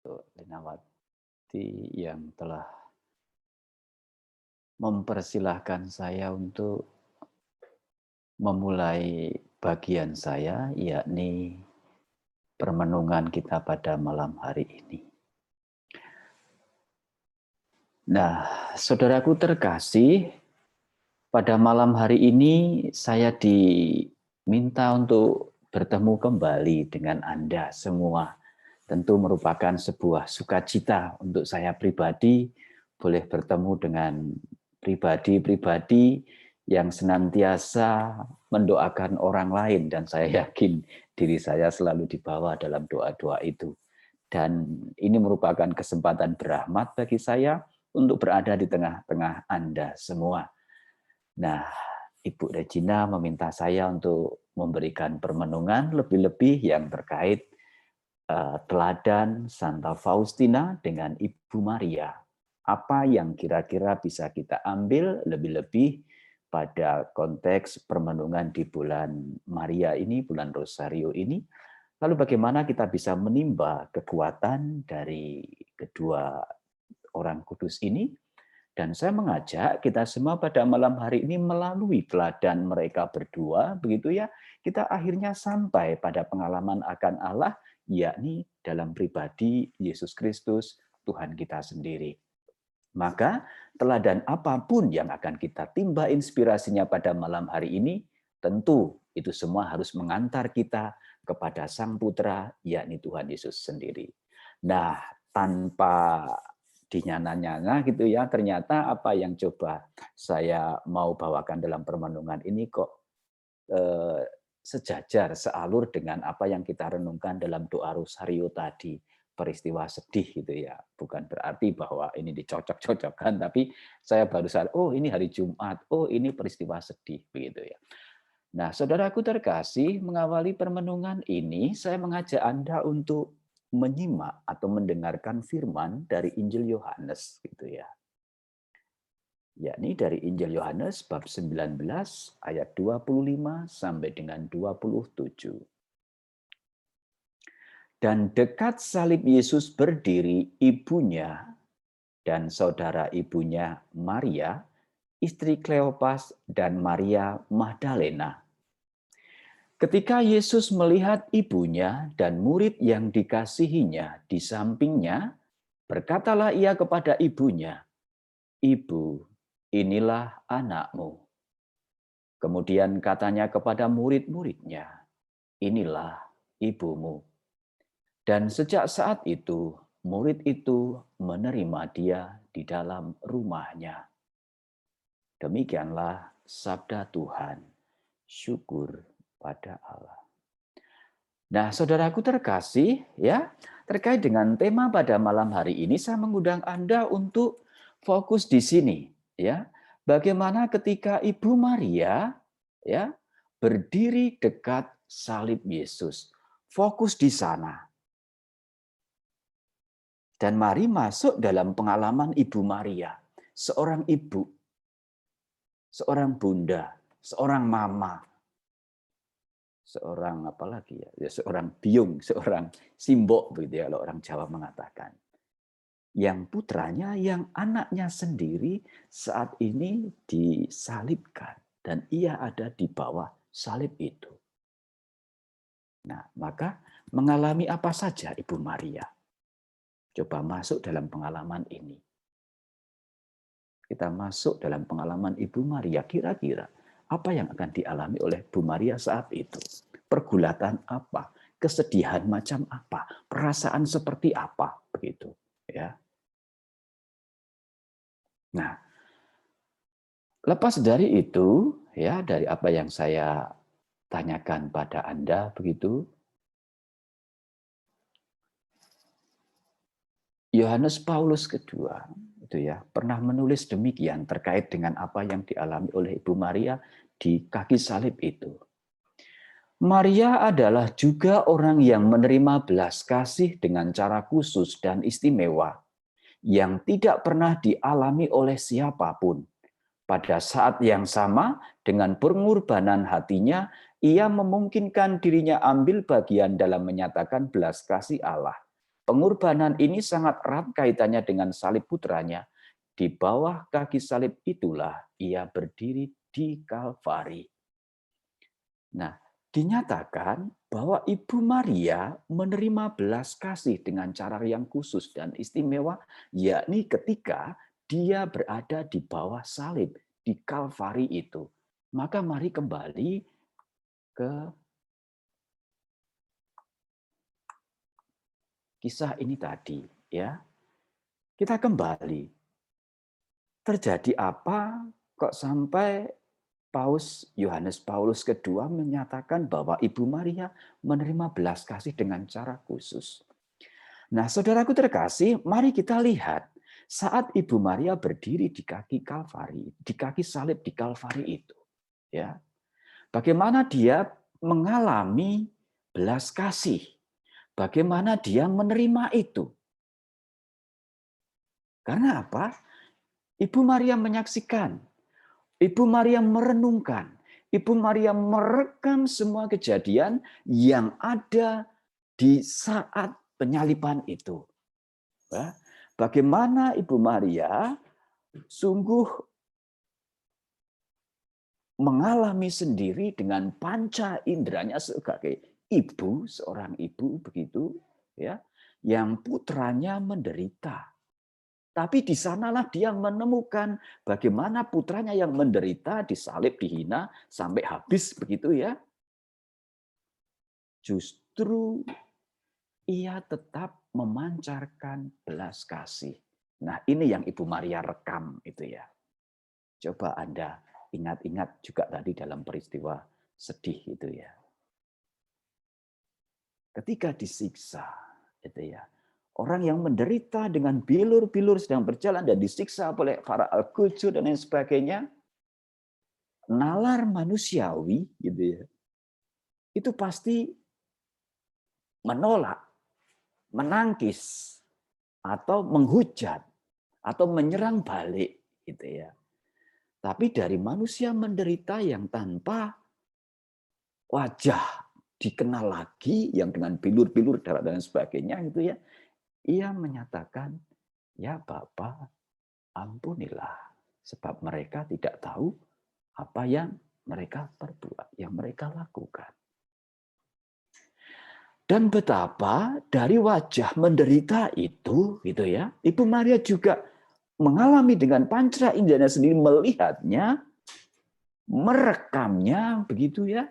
Lenawati yang telah mempersilahkan saya untuk memulai bagian saya, yakni permenungan kita pada malam hari ini. Nah, saudaraku terkasih, pada malam hari ini saya diminta untuk bertemu kembali dengan Anda semua. Tentu merupakan sebuah sukacita untuk saya pribadi, boleh bertemu dengan pribadi-pribadi yang senantiasa mendoakan orang lain, dan saya yakin diri saya selalu dibawa dalam doa-doa itu. Dan ini merupakan kesempatan berahmat bagi saya untuk berada di tengah-tengah Anda semua. Nah, Ibu Regina meminta saya untuk memberikan permenungan lebih-lebih yang terkait teladan Santa Faustina dengan Ibu Maria. Apa yang kira-kira bisa kita ambil lebih-lebih pada konteks permenungan di bulan Maria ini, bulan Rosario ini. Lalu bagaimana kita bisa menimba kekuatan dari kedua orang kudus ini. Dan saya mengajak kita semua pada malam hari ini melalui teladan mereka berdua, begitu ya, kita akhirnya sampai pada pengalaman akan Allah, yakni dalam pribadi Yesus Kristus, Tuhan kita sendiri. Maka teladan apapun yang akan kita timba inspirasinya pada malam hari ini, tentu itu semua harus mengantar kita kepada Sang Putra, yakni Tuhan Yesus sendiri. Nah, tanpa dinyana-nyana gitu ya, ternyata apa yang coba saya mau bawakan dalam permenungan ini kok sejajar, sealur dengan apa yang kita renungkan dalam doa Rosario tadi, peristiwa sedih gitu ya. Bukan berarti bahwa ini dicocok-cocokkan, tapi saya baru sadar, oh ini hari Jumat, oh ini peristiwa sedih begitu ya. Nah, saudaraku terkasih, mengawali permenungan ini, saya mengajak Anda untuk menyimak atau mendengarkan firman dari Injil Yohanes gitu ya. Yakni dari Injil Yohanes bab 19 ayat 25 sampai dengan 27. Dan dekat salib Yesus berdiri ibunya dan saudara ibunya Maria, istri Kleopas dan Maria Magdalena. Ketika Yesus melihat ibunya dan murid yang dikasihinya di sampingnya, berkatalah ia kepada ibunya, "Ibu, inilah anakmu." Kemudian katanya kepada murid-muridnya, "Inilah ibumu." Dan sejak saat itu, murid itu menerima dia di dalam rumahnya. Demikianlah sabda Tuhan. Syukur pada Allah. Nah, saudaraku terkasih, ya, terkait dengan tema pada malam hari ini, saya mengundang Anda untuk fokus di sini, ya. Bagaimana ketika Ibu Maria, ya, berdiri dekat salib Yesus, fokus di sana. Dan mari masuk dalam pengalaman Ibu Maria, seorang ibu, seorang bunda, seorang mama, seorang apalagi ya, seorang biung, seorang simbok begitu ya kalau orang Jawa mengatakan. Yang putranya, yang anaknya sendiri saat ini disalibkan dan ia ada di bawah salib itu. Nah, maka mengalami apa saja Ibu Maria? Coba masuk dalam pengalaman ini. Kita masuk dalam pengalaman Ibu Maria, kira-kira apa yang akan dialami oleh Bu Maria saat itu? Pergulatan apa? Kesedihan macam apa? Perasaan seperti apa? Begitu, ya. Nah, lepas dari itu, ya, dari apa yang saya tanyakan pada Anda begitu, Yohanes Paulus kedua itu ya pernah menulis demikian terkait dengan apa yang dialami oleh Ibu Maria di kaki salib itu. Maria adalah juga orang yang menerima belas kasih dengan cara khusus dan istimewa yang tidak pernah dialami oleh siapapun. Pada saat yang sama, dengan pengorbanan hatinya, ia memungkinkan dirinya ambil bagian dalam menyatakan belas kasih Allah. Pengorbanan ini sangat erat kaitannya dengan salib putranya. Di bawah kaki salib itulah ia berdiri di Kalvari. Nah, dinyatakan bahwa Ibu Maria menerima belas kasih dengan cara yang khusus dan istimewa, yakni ketika dia berada di bawah salib, di Kalvari itu. Maka mari kembali ke kisah ini tadi, ya. Kita kembali. Terjadi apa kok sampai Yohanes Paulus kedua menyatakan bahwa Ibu Maria menerima belas kasih dengan cara khusus. Nah, saudaraku terkasih, mari kita lihat saat Ibu Maria berdiri di kaki Kalvari, di kaki salib di Kalvari itu, ya. Bagaimana dia mengalami belas kasih? Bagaimana dia menerima itu? Karena apa? Ibu Maria menyaksikan, Ibu Maria merenungkan, Ibu Maria merekam semua kejadian yang ada di saat penyaliban itu. Bagaimana Ibu Maria sungguh mengalami sendiri dengan panca inderanya sebagai ibu, seorang ibu begitu, ya, yang putranya menderita. Tapi di sanalah dia menemukan bagaimana putranya yang menderita, disalib, dihina, sampai habis begitu ya. Justru ia tetap memancarkan belas kasih. Nah, ini yang Ibu Maria rekam itu ya. Coba Anda ingat-ingat juga tadi dalam peristiwa sedih itu ya. Ketika disiksa, itu ya. Orang yang menderita dengan bilur-bilur sedang berjalan dan disiksa oleh para algojo dan lain sebagainya, nalar manusiawi gitu ya. Itu pasti menolak, menangkis atau menghujat atau menyerang balik gitu ya. Tapi dari manusia menderita yang tanpa wajah dikenal lagi, yang dengan bilur-bilur darah dan sebagainya gitu ya, ia menyatakan, ya Bapa, ampunilah, sebab mereka tidak tahu apa yang mereka perbuat, yang mereka lakukan. Dan betapa dari wajah menderita itu, gitu ya, Ibu Maria juga mengalami dengan panca indahnya sendiri, melihatnya, merekamnya, begitu ya.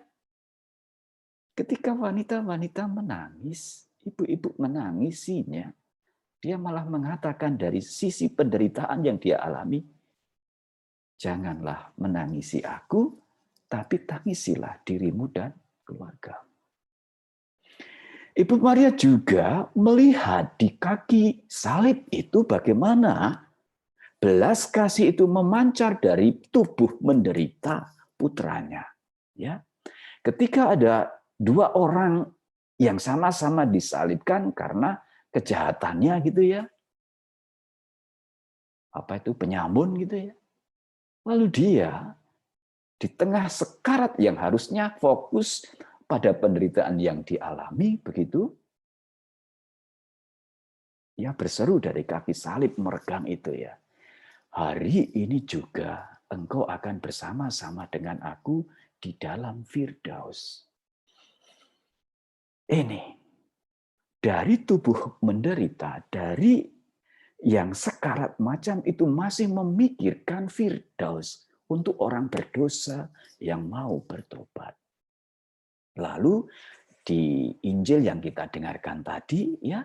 Ketika wanita-wanita menangis, ibu-ibu menangisinya, dia malah mengatakan dari sisi penderitaan yang dia alami, janganlah menangisi aku, tapi tangisilah dirimu dan keluarga. Ibu Maria juga melihat di kaki salib itu bagaimana belas kasih itu memancar dari tubuh menderita putranya. Ya, ketika ada dua orang yang sama-sama disalibkan karena kejahatannya gitu ya, apa itu penyamun gitu ya. Lalu dia di tengah sekarat yang harusnya fokus pada penderitaan yang dialami, begitu, ia berseru dari kaki salib meregang itu ya. Hari ini juga engkau akan bersama-sama dengan aku di dalam Firdaus. Ini dari tubuh menderita, dari yang sekarat macam itu masih memikirkan Firdaus untuk orang berdosa yang mau bertobat. Lalu di Injil yang kita dengarkan tadi, ya,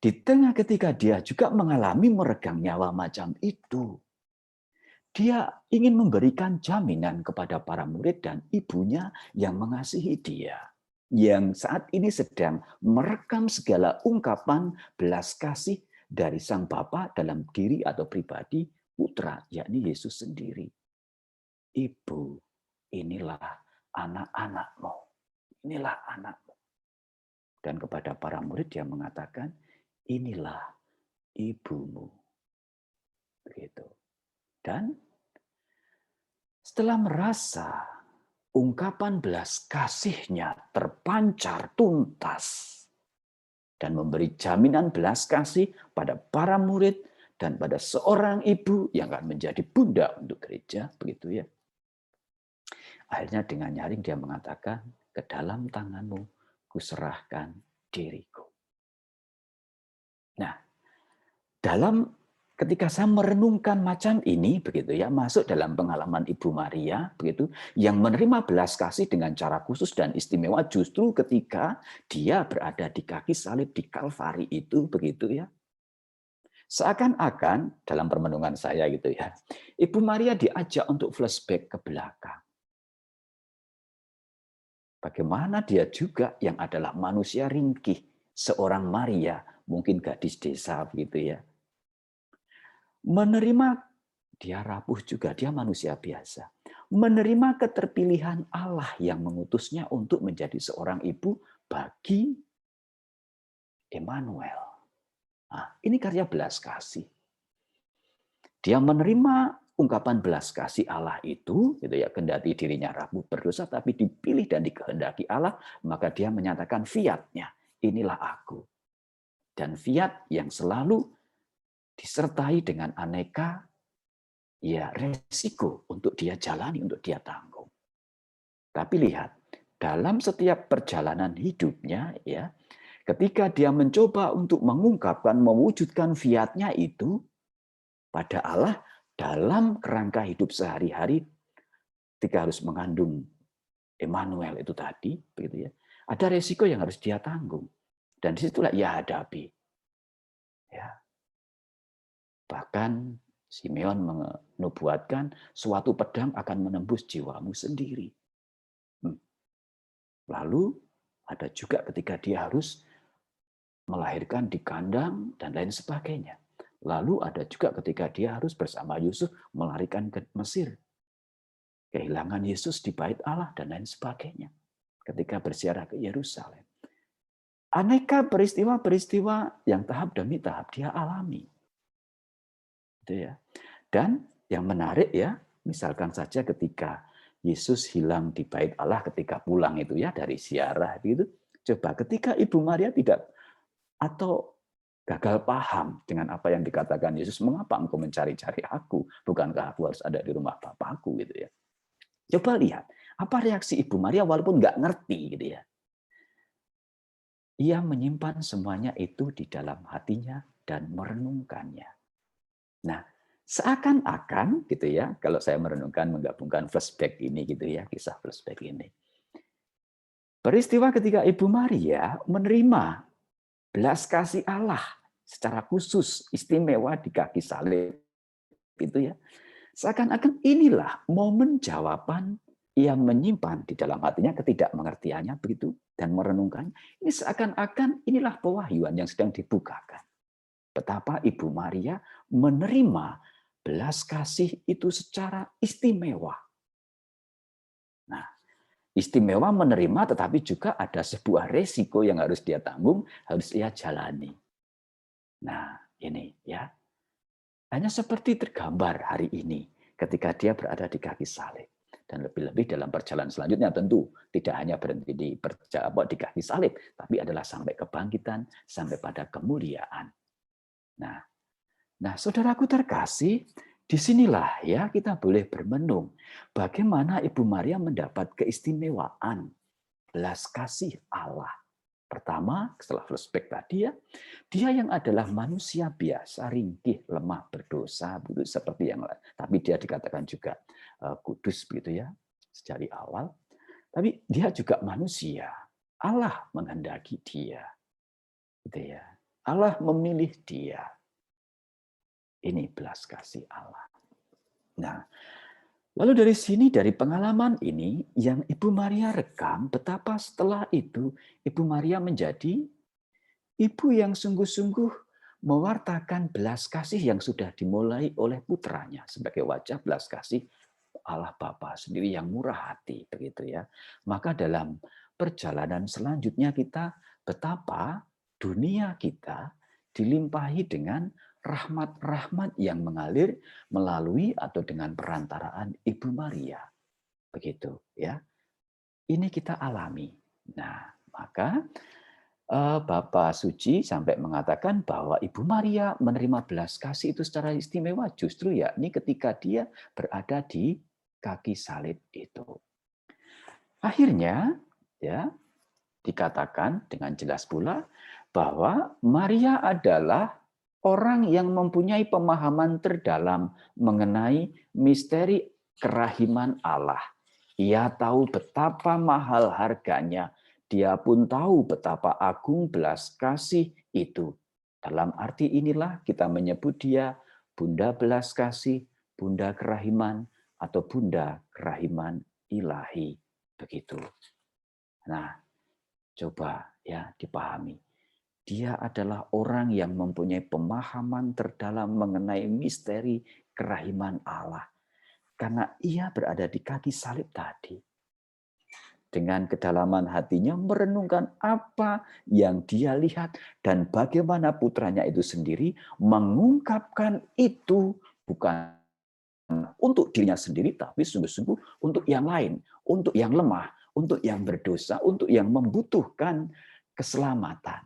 di tengah ketika dia juga mengalami meregang nyawa macam itu, dia ingin memberikan jaminan kepada para murid dan ibunya yang mengasihi dia, yang saat ini sedang merekam segala ungkapan belas kasih dari Sang Bapa dalam diri atau pribadi Putra, yakni Yesus sendiri. Ibu, inilah anak-anakmu. Inilah anakmu. Dan kepada para murid dia mengatakan, inilah ibumu. Begitu. Dan setelah merasa ungkapan belas kasihnya terpancar tuntas, dan memberi jaminan belas kasih pada para murid dan pada seorang ibu yang akan menjadi bunda untuk gereja, begitu ya. Akhirnya dengan nyaring dia mengatakan, ke dalam tanganmu kuserahkan diriku. Nah, ketika saya merenungkan macam ini, begitu ya, masuk dalam pengalaman Ibu Maria, begitu, yang menerima belas kasih dengan cara khusus dan istimewa justru ketika dia berada di kaki salib di Kalvari itu, begitu ya. Seakan-akan dalam permenungan saya gitu ya, Ibu Maria diajak untuk flashback ke belakang. Bagaimana dia juga yang adalah manusia ringkih, seorang Maria, mungkin gadis desa begitu ya. Menerima, dia rapuh juga, dia manusia biasa. Menerima keterpilihan Allah yang mengutusnya untuk menjadi seorang ibu bagi Emmanuel. Nah, ini karya belas kasih. Dia menerima ungkapan belas kasih Allah itu, gitu ya, kendati dirinya rapuh berdosa, tapi dipilih dan dikehendaki Allah, maka dia menyatakan fiat-nya, inilah aku. Dan fiat yang selalu disertai dengan aneka ya resiko untuk dia jalani, untuk dia tanggung. Tapi lihat, dalam setiap perjalanan hidupnya, ya, ketika dia mencoba untuk mengungkapkan, mewujudkan fiat-nya itu pada Allah dalam kerangka hidup sehari-hari, ketika harus mengandung Emmanuel itu tadi, begitu ya, ada resiko yang harus dia tanggung, dan disitulah ia hadapi. Ya. Bahkan Simeon menubuatkan suatu pedang akan menembus jiwamu sendiri. Lalu ada juga ketika dia harus melahirkan di kandang dan lain sebagainya. Lalu ada juga ketika dia harus bersama Yusuf melarikan ke Mesir. Kehilangan Yesus di bait Allah dan lain sebagainya. Ketika berziarah ke Yerusalem. Aneka peristiwa-peristiwa yang tahap demi tahap dia alami. Gitu ya. Dan yang menarik ya, misalkan saja ketika Yesus hilang di bait Allah ketika pulang itu ya dari ziarah itu, coba ketika Ibu Maria tidak atau gagal paham dengan apa yang dikatakan Yesus, mengapa engkau mencari-cari aku? Bukankah aku harus ada di rumah Bapakku gitu ya. Coba lihat, apa reaksi Ibu Maria walaupun nggak ngerti gitu ya. Ia menyimpan semuanya itu di dalam hatinya dan merenungkannya. Nah, seakan-akan gitu ya, kalau saya merenungkan menggabungkan flashback ini gitu ya, kisah flashback ini. Peristiwa ketika Ibu Maria menerima belas kasih Allah secara khusus istimewa di kaki salib itu ya. Seakan-akan inilah momen jawaban ia menyimpan di dalam hatinya ketidakmengertiannya begitu dan merenungkan. Ini seakan-akan inilah pewahyuan yang sedang dibukakan. Betapa Ibu Maria menerima belas kasih itu secara istimewa. Nah, istimewa menerima tetapi juga ada sebuah resiko yang harus dia tanggung, harus dia jalani. Nah, ini ya. Hanya seperti tergambar hari ini ketika dia berada di kaki salib. Dan lebih-lebih dalam perjalanan selanjutnya tentu tidak hanya berhenti di kaki salib, tapi adalah sampai kebangkitan, sampai pada kemuliaan. Nah, saudaraku terkasih, disinilah ya kita boleh bermenung bagaimana Ibu Maria mendapat keistimewaan belas kasih Allah. Pertama, setelah flashback tadi ya, dia yang adalah manusia biasa, ringkih, lemah, berdosa, begitu seperti yang lain. Tapi dia dikatakan juga kudus begitu ya, sejak awal. Tapi dia juga manusia. Allah menghendaki dia. Gitu ya. Allah memilih dia. Ini belas kasih Allah. Nah, lalu dari sini, dari pengalaman ini, yang Ibu Maria rekam, betapa setelah itu Ibu Maria menjadi ibu yang sungguh-sungguh mewartakan belas kasih yang sudah dimulai oleh putranya sebagai wajah belas kasih Allah Bapa sendiri yang murah hati, begitu ya. Maka dalam perjalanan selanjutnya kita betapa dunia kita dilimpahi dengan rahmat-rahmat yang mengalir melalui atau dengan perantaraan Ibu Maria. Begitu ya. Ini kita alami. Nah, maka Bapak Suci sampai mengatakan bahwa Ibu Maria menerima belas kasih itu secara istimewa justru yakni ketika dia berada di kaki salib itu. Akhirnya ya dikatakan dengan jelas pula bahwa Maria adalah orang yang mempunyai pemahaman terdalam mengenai misteri kerahiman Allah. Ia tahu betapa mahal harganya. Dia pun tahu betapa agung belas kasih itu. Dalam arti inilah kita menyebut dia Bunda Belas Kasih, Bunda Kerahiman, atau Bunda Kerahiman Ilahi. Begitu. Nah, coba ya dipahami. Dia adalah orang yang mempunyai pemahaman terdalam mengenai misteri kerahiman Allah. Karena ia berada di kaki salib tadi. Dengan kedalaman hatinya merenungkan apa yang dia lihat dan bagaimana putranya itu sendiri mengungkapkan itu bukan untuk dirinya sendiri, tapi sungguh-sungguh untuk yang lain, untuk yang lemah, untuk yang berdosa, untuk yang membutuhkan keselamatan,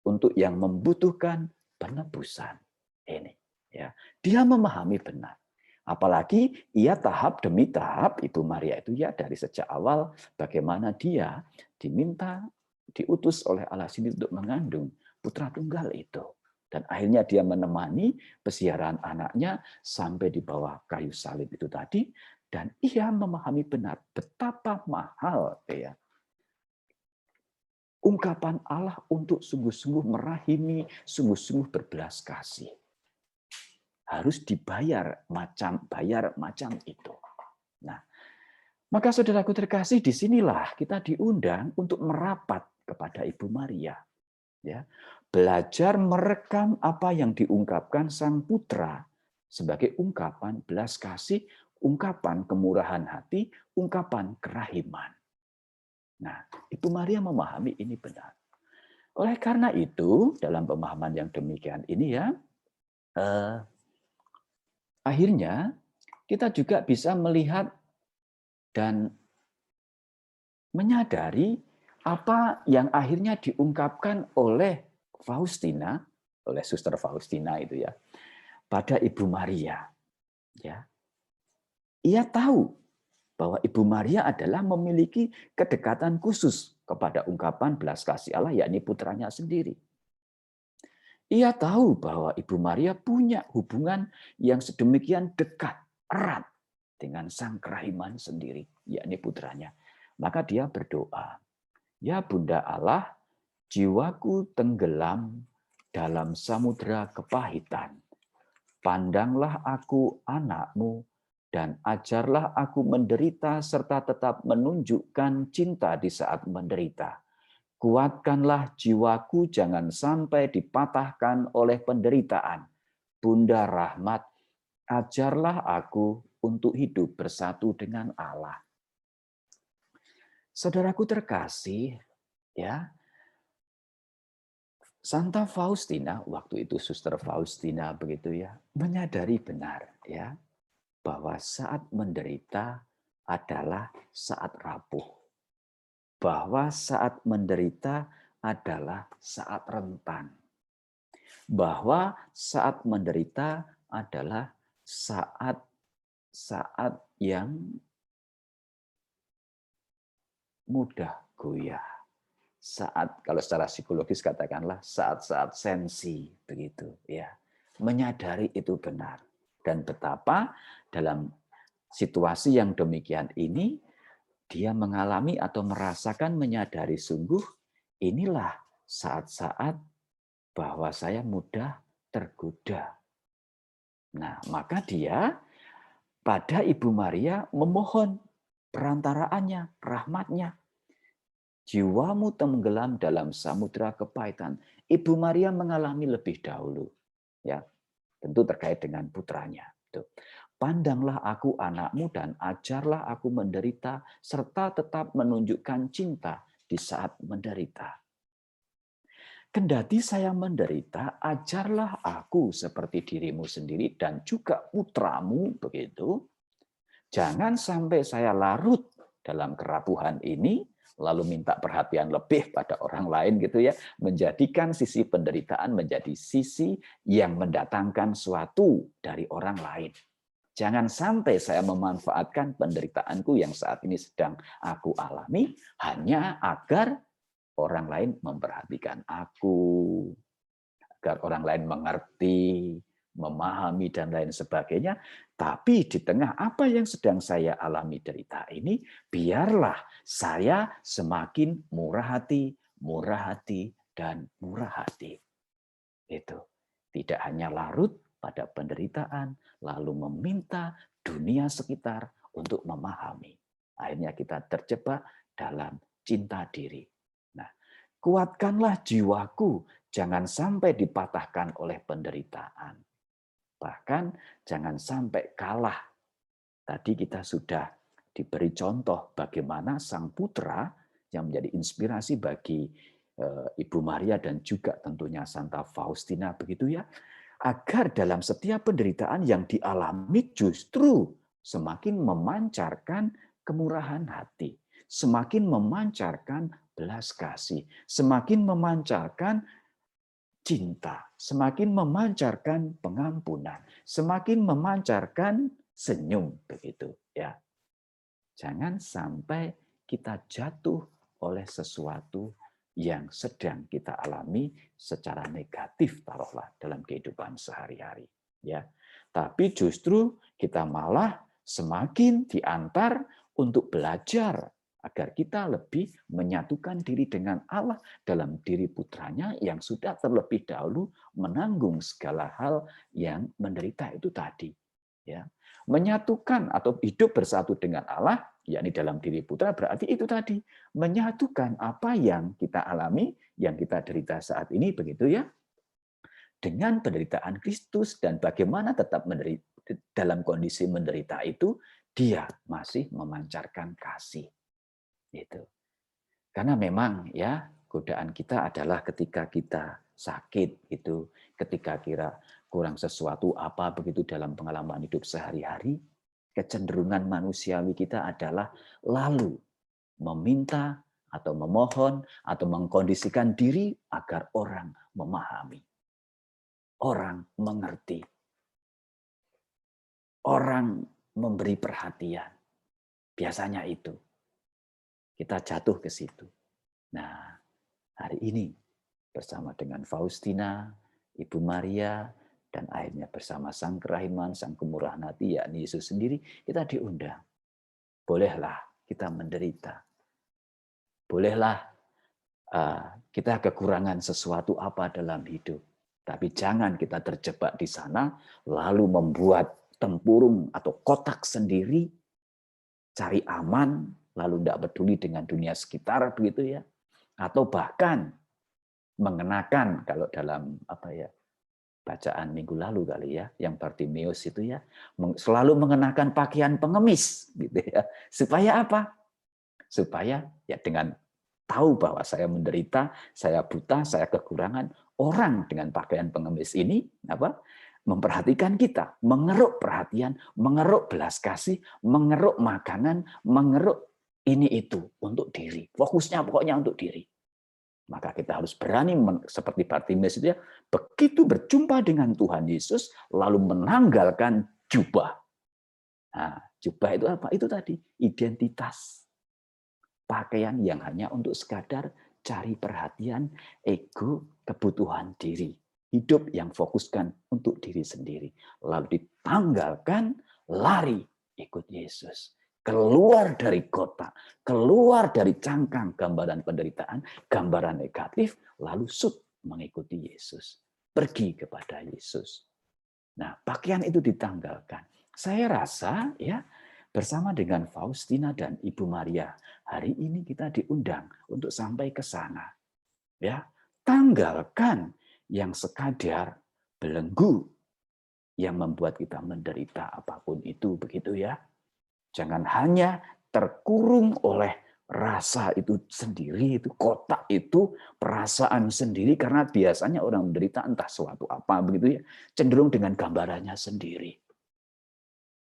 untuk yang membutuhkan penebusan. Ini, ya, dia memahami benar. Apalagi ia tahap demi tahap Ibu Maria itu ya dari sejak awal bagaimana dia diminta diutus oleh Allah sendiri untuk mengandung putra tunggal itu. Dan akhirnya dia menemani pesiaran anaknya sampai di bawah kayu salib itu tadi. Dan ia memahami benar betapa mahal ya ungkapan Allah untuk sungguh-sungguh merahimi, sungguh-sungguh berbelas kasih. Harus dibayar macam itu. Nah, maka saudaraku terkasih, disinilah kita diundang untuk merapat kepada Ibu Maria. Ya, belajar merekam apa yang diungkapkan Sang Putra sebagai ungkapan belas kasih, ungkapan kemurahan hati, ungkapan kerahiman. Nah, Ibu Maria memahami ini benar. Oleh karena itu, dalam pemahaman yang demikian ini ya, akhirnya kita juga bisa melihat dan menyadari apa yang akhirnya diungkapkan oleh Faustina, oleh Suster Faustina itu ya, pada Ibu Maria. Ya, ia tahu bahwa Ibu Maria adalah memiliki kedekatan khusus kepada ungkapan belas kasih Allah, yakni putranya sendiri. Ia tahu bahwa Ibu Maria punya hubungan yang sedemikian dekat, erat dengan Sang Kerahiman sendiri, yakni putranya. Maka dia berdoa, "Ya Bunda Allah, jiwaku tenggelam dalam samudera kepahitan. Pandanglah aku anakmu dan ajarlah aku menderita serta tetap menunjukkan cinta di saat menderita. Kuatkanlah jiwaku jangan sampai dipatahkan oleh penderitaan. Bunda Rahmat, ajarlah aku untuk hidup bersatu dengan Allah." Saudaraku terkasih, ya, Santa Faustina, waktu itu Suster Faustina begitu ya, menyadari benar ya bahwa saat menderita adalah saat rapuh. Bahwa saat menderita adalah saat rentan. Bahwa saat menderita adalah saat yang mudah goyah. Saat, kalau secara psikologis katakanlah saat-saat sensi begitu ya. Menyadari itu benar dan betapa dalam situasi yang demikian ini dia mengalami atau merasakan menyadari sungguh inilah saat-saat bahwa saya mudah tergoda. Nah, maka dia pada Ibu Maria memohon perantaraannya, rahmatnya. Jiwamu tenggelam dalam samudera kepahitan. Ibu Maria mengalami lebih dahulu. Ya, tentu terkait dengan putranya. Pandanglah aku anakmu dan ajarlah aku menderita serta tetap menunjukkan cinta di saat menderita. Kendati saya menderita, ajarlah aku seperti dirimu sendiri dan juga putramu begitu. Jangan sampai saya larut dalam kerapuhan ini, lalu minta perhatian lebih pada orang lain gitu ya, menjadikan sisi penderitaan menjadi sisi yang mendatangkan suatu dari orang lain. Jangan sampai saya memanfaatkan penderitaanku yang saat ini sedang aku alami hanya agar orang lain memperhatikan aku, agar orang lain mengerti, memahami, dan lain sebagainya. Tapi di tengah apa yang sedang saya alami derita ini, biarlah saya semakin murah hati, dan murah hati. Itu tidak hanya larut pada penderitaan, lalu meminta dunia sekitar untuk memahami. Akhirnya kita terjebak dalam cinta diri. Nah, kuatkanlah jiwaku, jangan sampai dipatahkan oleh penderitaan. Bahkan jangan sampai kalah. Tadi kita sudah diberi contoh bagaimana sang putra yang menjadi inspirasi bagi Ibu Maria dan juga tentunya Santa Faustina begitu ya, agar dalam setiap penderitaan yang dialami justru semakin memancarkan kemurahan hati, semakin memancarkan belas kasih, semakin memancarkan cinta, semakin memancarkan pengampunan, semakin memancarkan senyum begitu ya. Jangan sampai kita jatuh oleh sesuatu yang sedang kita alami secara negatif taruhlah dalam kehidupan sehari-hari ya. Tapi justru kita malah semakin diantar untuk belajar agar kita lebih menyatukan diri dengan Allah dalam diri putranya yang sudah terlebih dahulu menanggung segala hal yang menderita itu tadi ya. Menyatukan atau hidup bersatu dengan Allah, yakni dalam diri putra, berarti itu tadi menyatukan apa yang kita alami, yang kita derita saat ini, begitu ya, dengan penderitaan Kristus, dan bagaimana tetap menderita, dalam kondisi menderita itu dia masih memancarkan kasih. Itu. Karena memang ya godaan kita adalah ketika kita sakit itu, ketika kira kurang sesuatu apa begitu dalam pengalaman hidup sehari-hari, kecenderungan manusiawi kita adalah lalu meminta atau memohon atau mengkondisikan diri agar orang memahami, orang mengerti, orang memberi perhatian. Biasanya itu kita jatuh ke situ. Nah, hari ini bersama dengan Faustina, Ibu Maria, dan akhirnya bersama Sang Kerahiman, Sang Kemurahan Hati, yakni Yesus sendiri, kita diundang. Bolehlah kita menderita. Bolehlah kita kekurangan sesuatu apa dalam hidup. Tapi jangan kita terjebak di sana, lalu membuat tempurung atau kotak sendiri, cari aman, lalu tidak peduli dengan dunia sekitar, begitu ya. Atau bahkan mengenakan, kalau dalam bacaan minggu lalu kali ya, yang Bartimeus itu ya, selalu mengenakan pakaian pengemis gitu ya. Supaya apa? Supaya ya dengan tahu bahwa saya menderita, saya buta, saya kekurangan, orang dengan pakaian pengemis ini memperhatikan kita, mengeruk perhatian, mengeruk belas kasih, mengeruk makanan, mengeruk ini itu untuk diri. Fokusnya pokoknya untuk diri. Maka kita harus berani seperti Bartimeus itu ya, begitu berjumpa dengan Tuhan Yesus lalu menanggalkan jubah. Nah, jubah itu apa? Itu tadi identitas. Pakaian yang hanya untuk sekadar cari perhatian, ego, kebutuhan diri. Hidup yang fokuskan untuk diri sendiri. Lalu ditanggalkan, lari ikut Yesus. Keluar dari kota, keluar dari cangkang gambaran penderitaan, gambaran negatif, lalu mengikuti Yesus. Pergi kepada Yesus. Nah, pakaian itu ditanggalkan. Saya rasa ya bersama dengan Faustina dan Ibu Maria, hari ini kita diundang untuk sampai ke sana. Ya, tanggalkan yang sekadar belenggu yang membuat kita menderita apapun itu, begitu ya. Jangan hanya terkurung oleh rasa itu sendiri, itu kotak itu, perasaan sendiri, karena biasanya orang menderita entah suatu apa begitu ya, cenderung dengan gambarannya sendiri.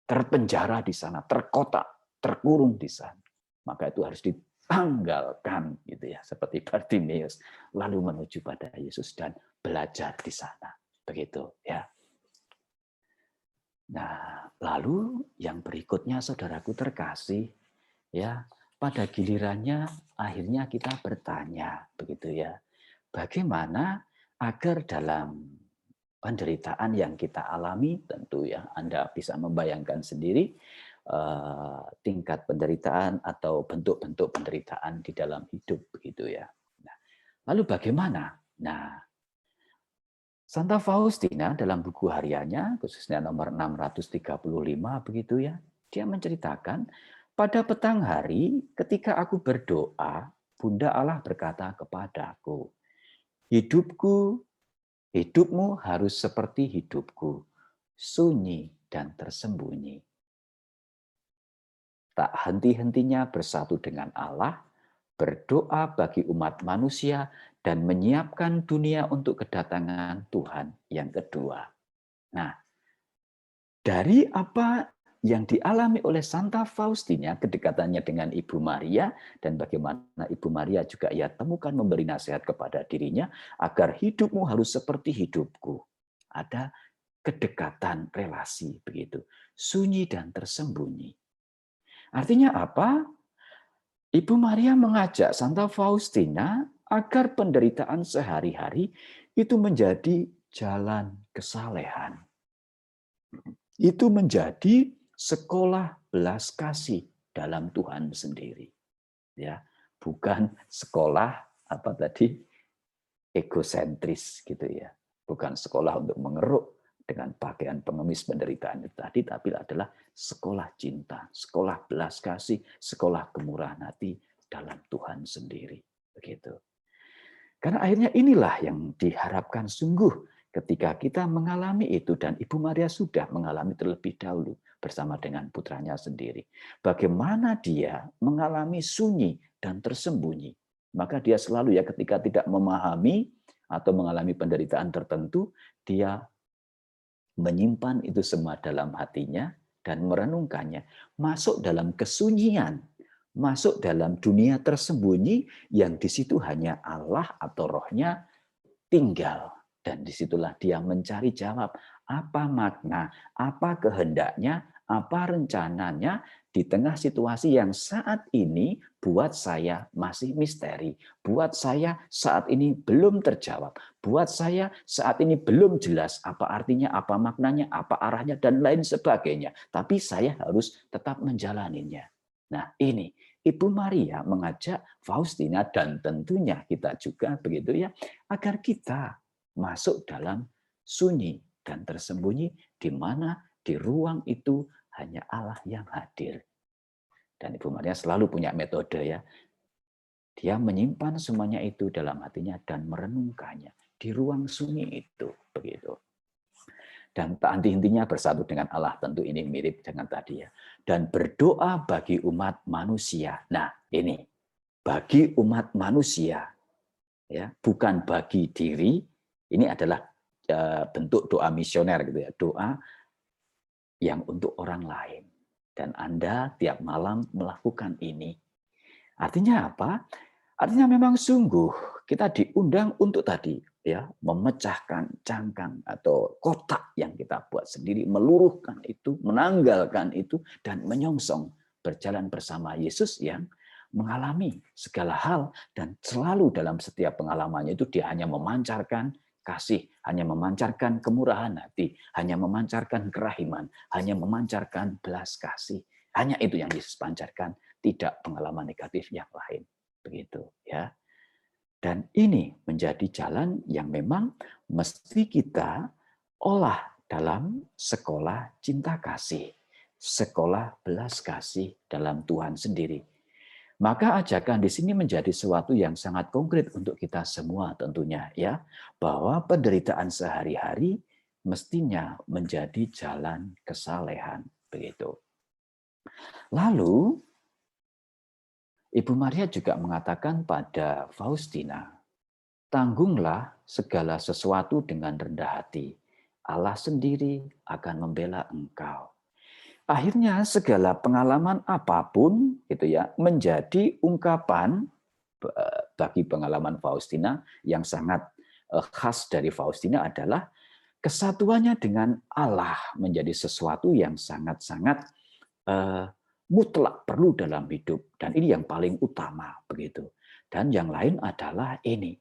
Terpenjara di sana, terkotak, terkurung di sana. Maka itu harus tanggalkan gitu ya, seperti Bartimeus, lalu menuju pada Yesus dan belajar di sana. Begitu ya. Nah, lalu yang berikutnya saudaraku terkasih, ya, pada gilirannya akhirnya kita bertanya, begitu ya. Bagaimana agar dalam penderitaan yang kita alami, tentu ya Anda bisa membayangkan sendiri tingkat penderitaan atau bentuk-bentuk penderitaan di dalam hidup, begitu ya. Nah, lalu bagaimana? Nah, Santa Faustina dalam buku hariannya, khususnya nomor 635 begitu ya, dia menceritakan, pada petang hari ketika aku berdoa, Bunda Allah berkata kepadaku, hidupmu harus seperti hidupku, sunyi dan tersembunyi. Tak henti-hentinya bersatu dengan Allah, berdoa bagi umat manusia, dan menyiapkan dunia untuk kedatangan Tuhan yang kedua. Nah, dari apa yang dialami oleh Santa Faustina, kedekatannya dengan Ibu Maria, dan bagaimana Ibu Maria juga ia temukan memberi nasihat kepada dirinya, agar hidupmu harus seperti hidupku. Ada kedekatan relasi, begitu, sunyi dan tersembunyi. Artinya apa? Ibu Maria mengajak Santa Faustina agar penderitaan sehari-hari itu menjadi jalan kesalehan. Itu menjadi sekolah belas kasih dalam Tuhan sendiri. Ya, bukan sekolah apa tadi egosentris gitu ya. Bukan sekolah untuk mengeruk dengan pakaian pengemis penderitaan itu tadi, tapi adalah sekolah cinta, sekolah belas kasih, sekolah kemurahan hati dalam Tuhan sendiri. Begitu. Karena akhirnya inilah yang diharapkan sungguh ketika kita mengalami itu, dan Ibu Maria sudah mengalami terlebih dahulu bersama dengan putranya sendiri. Bagaimana dia mengalami sunyi dan tersembunyi. Maka dia selalu ya ketika tidak memahami atau mengalami penderitaan tertentu, dia menyimpan itu semua dalam hatinya dan merenungkannya. Masuk dalam kesunyian, masuk dalam dunia tersembunyi yang di situ hanya Allah atau rohnya tinggal. Dan disitulah dia mencari jawab, apa makna, apa kehendaknya, apa rencananya di tengah situasi yang saat ini buat saya masih misteri, buat saya saat ini belum terjawab, buat saya saat ini belum jelas apa artinya, apa maknanya, apa arahnya, dan lain sebagainya. Tapi saya harus tetap menjalaninya. Nah ini, Ibu Maria mengajak Faustina dan tentunya kita juga begitu ya, agar kita masuk dalam sunyi dan tersembunyi di mana di ruang itu hanya Allah yang hadir. Dan Ibu Maria selalu punya metode ya. Dia menyimpan semuanya itu dalam hatinya dan merenungkannya di ruang sunyi itu, begitu. Dan tak henti-hentinya bersatu dengan Allah, tentu ini mirip dengan tadi ya. Dan berdoa bagi umat manusia. Nah, ini bagi umat manusia, ya, bukan bagi diri. Ini adalah bentuk doa misioner gitu ya, doa yang untuk orang lain. Dan Anda tiap malam melakukan ini. Artinya apa? Artinya memang sungguh kita diundang untuk tadi ya, memecahkan cangkang atau kotak yang kita buat sendiri, meluruhkan itu, menanggalkan itu, dan menyongsong berjalan bersama Yesus yang mengalami segala hal, dan selalu dalam setiap pengalamannya itu dia hanya memancarkan kasih, hanya memancarkan kemurahan hati, hanya memancarkan kerahiman, hanya memancarkan belas kasih. Hanya itu yang Yesus pancarkan, tidak pengalaman negatif yang lain. Begitu ya. Dan ini menjadi jalan yang memang mesti kita olah dalam sekolah cinta kasih, sekolah belas kasih dalam Tuhan sendiri. Maka ajakan di sini menjadi sesuatu yang sangat konkret untuk kita semua tentunya ya, bahwa penderitaan sehari-hari mestinya menjadi jalan kesalehan, begitu. Lalu Ibu Maria juga mengatakan pada Faustina, tanggunglah segala sesuatu dengan rendah hati. Allah sendiri akan membela engkau. Akhirnya segala pengalaman apapun gitu ya menjadi ungkapan bagi pengalaman Faustina yang sangat khas dari Faustina adalah kesatuannya dengan Allah menjadi sesuatu yang sangat-sangat mutlak perlu dalam hidup, dan ini yang paling utama begitu. Dan yang lain adalah ini,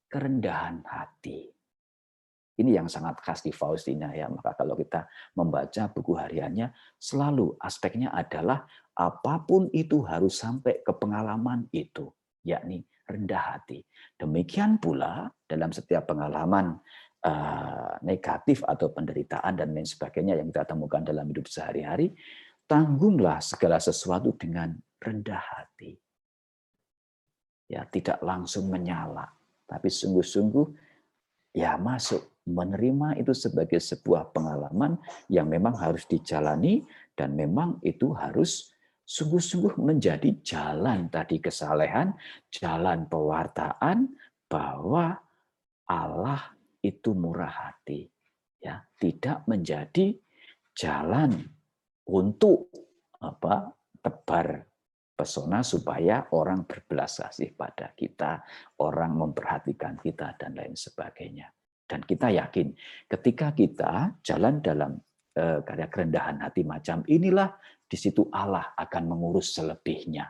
kerendahan hati. Ini yang sangat khas di Faustina ya. Maka kalau kita membaca buku hariannya, selalu aspeknya adalah apapun itu harus sampai ke pengalaman itu, yakni rendah hati. Demikian pula dalam setiap pengalaman negatif atau penderitaan dan lain sebagainya yang kita temukan dalam hidup sehari-hari, tanggunglah segala sesuatu dengan rendah hati. Ya, tidak langsung menyala, tapi sungguh-sungguh ya masuk, menerima itu sebagai sebuah pengalaman yang memang harus dijalani, dan memang itu harus sungguh-sungguh menjadi jalan tadi kesalehan, jalan pewartaan bahwa Allah itu murah hati. Ya, tidak menjadi jalan untuk tebar pesona supaya orang berbelas kasih pada kita, orang memperhatikan kita, dan lain sebagainya. Dan kita yakin ketika kita jalan dalam karya kerendahan hati macam inilah, di situ Allah akan mengurus selebihnya.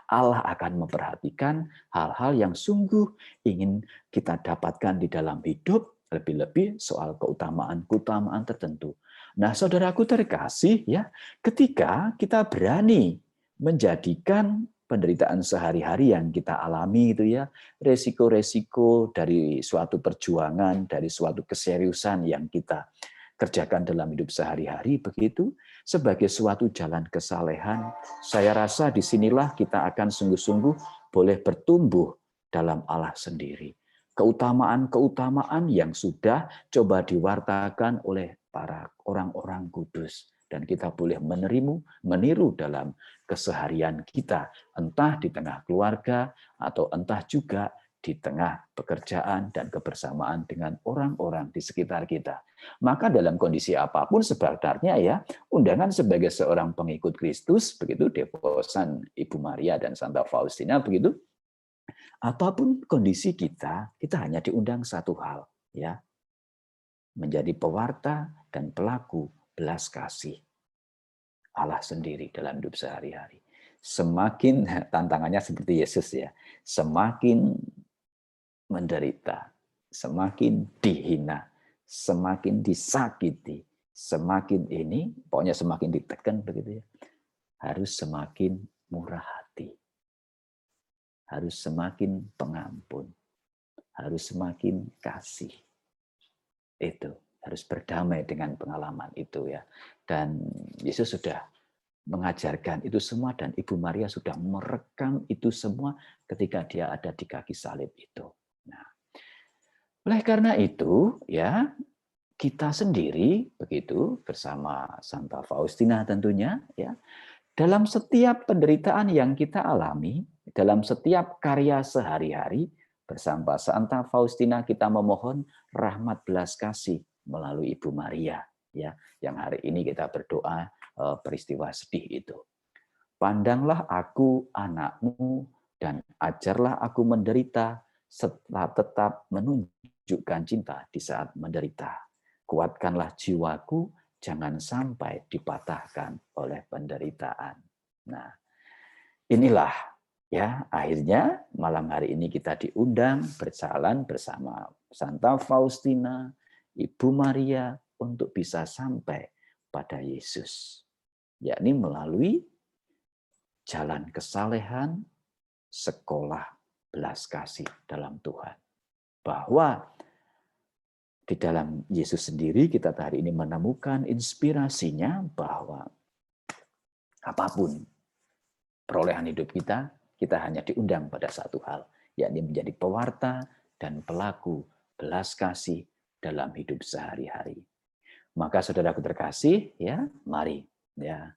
Allah akan memperhatikan hal-hal yang sungguh ingin kita dapatkan di dalam hidup, lebih-lebih soal keutamaan-keutamaan tertentu. Nah, saudaraku terkasih, ya, ketika kita berani menjadikan penderitaan sehari-hari yang kita alami itu ya, resiko-resiko dari suatu perjuangan, dari suatu keseriusan yang kita kerjakan dalam hidup sehari-hari begitu, sebagai suatu jalan kesalehan, saya rasa disinilah kita akan sungguh-sungguh boleh bertumbuh dalam Allah sendiri. Keutamaan-keutamaan yang sudah coba diwartakan oleh para orang-orang kudus, dan kita boleh meniru dalam keseharian kita, entah di tengah keluarga atau entah juga di tengah pekerjaan dan kebersamaan dengan orang-orang di sekitar kita. Maka dalam kondisi apapun sebenarnya ya, undangan sebagai seorang pengikut Kristus, begitu devosan Ibu Maria dan Santa Faustina begitu, apapun kondisi kita hanya diundang satu hal, ya, menjadi pewarta dan pelaku belas kasih Allah sendiri dalam hidup sehari-hari. Semakin tantangannya seperti Yesus ya, semakin menderita, semakin dihina, semakin disakiti, semakin ini, pokoknya semakin ditekan begitu ya, harus semakin murah hati, harus semakin pengampun, harus semakin kasih. Itu harus berdamai dengan pengalaman itu ya. Dan Yesus sudah mengajarkan itu semua, dan Ibu Maria sudah merekam itu semua ketika dia ada di kaki salib itu. Nah, oleh karena itu ya, kita sendiri begitu bersama Santa Faustina tentunya ya, dalam setiap penderitaan yang kita alami, dalam setiap karya sehari-hari, bersama Santa Faustina kita memohon rahmat belas kasih melalui Ibu Maria ya, yang hari ini kita berdoa peristiwa sedih itu. Pandanglah aku anakmu dan ajarlah aku menderita setelah tetap menunjukkan cinta di saat menderita. Kuatkanlah jiwaku, jangan sampai dipatahkan oleh penderitaan. Nah, inilah ya, akhirnya malam hari ini kita diundang berjalan bersama Santa Faustina, Ibu Maria untuk bisa sampai pada Yesus, yakni melalui jalan kesalehan, sekolah belas kasih dalam Tuhan. Bahwa di dalam Yesus sendiri kita hari ini menemukan inspirasinya bahwa apapun perolehan hidup kita, kita hanya diundang pada satu hal, yakni menjadi pewarta dan pelaku belas kasih dalam hidup sehari-hari. Maka saudaraku terkasih, ya, mari ya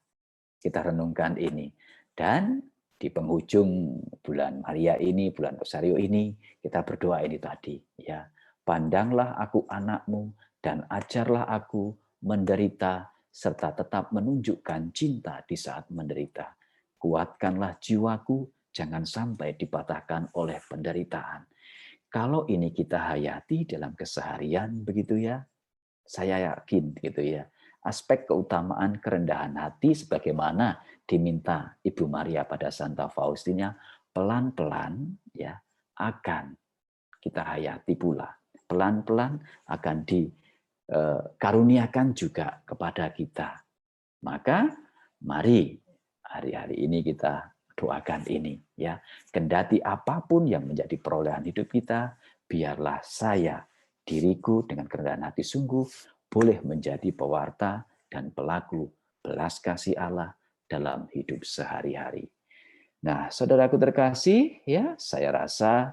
kita renungkan ini. Dan di penghujung bulan Maria ini, bulan Rosario ini, kita berdoa ini tadi, ya. Pandanglah aku anakmu dan ajarlah aku menderita serta tetap menunjukkan cinta di saat menderita. Kuatkanlah jiwaku, jangan sampai dipatahkan oleh penderitaan. Kalau ini kita hayati dalam keseharian begitu ya, saya yakin gitu ya, aspek keutamaan kerendahan hati sebagaimana diminta Ibu Maria pada Santa Faustina pelan-pelan ya akan kita hayati pula. Pelan-pelan akan dikaruniakan juga kepada kita. Maka mari hari-hari ini kita doakan ini ya. Kendati apapun yang menjadi perolehan hidup kita, biarlah saya, diriku dengan kerendahan hati sungguh boleh menjadi pewarta dan pelaku belas kasih Allah dalam hidup sehari-hari. Nah, saudaraku terkasih, ya, saya rasa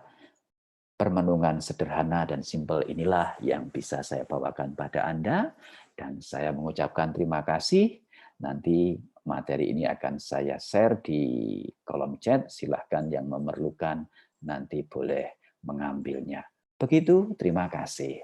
permenungan sederhana dan simpel inilah yang bisa saya bawakan pada Anda, dan saya mengucapkan terima kasih. Nanti materi ini akan saya share di kolom chat, silahkan yang memerlukan nanti boleh mengambilnya. Begitu, terima kasih.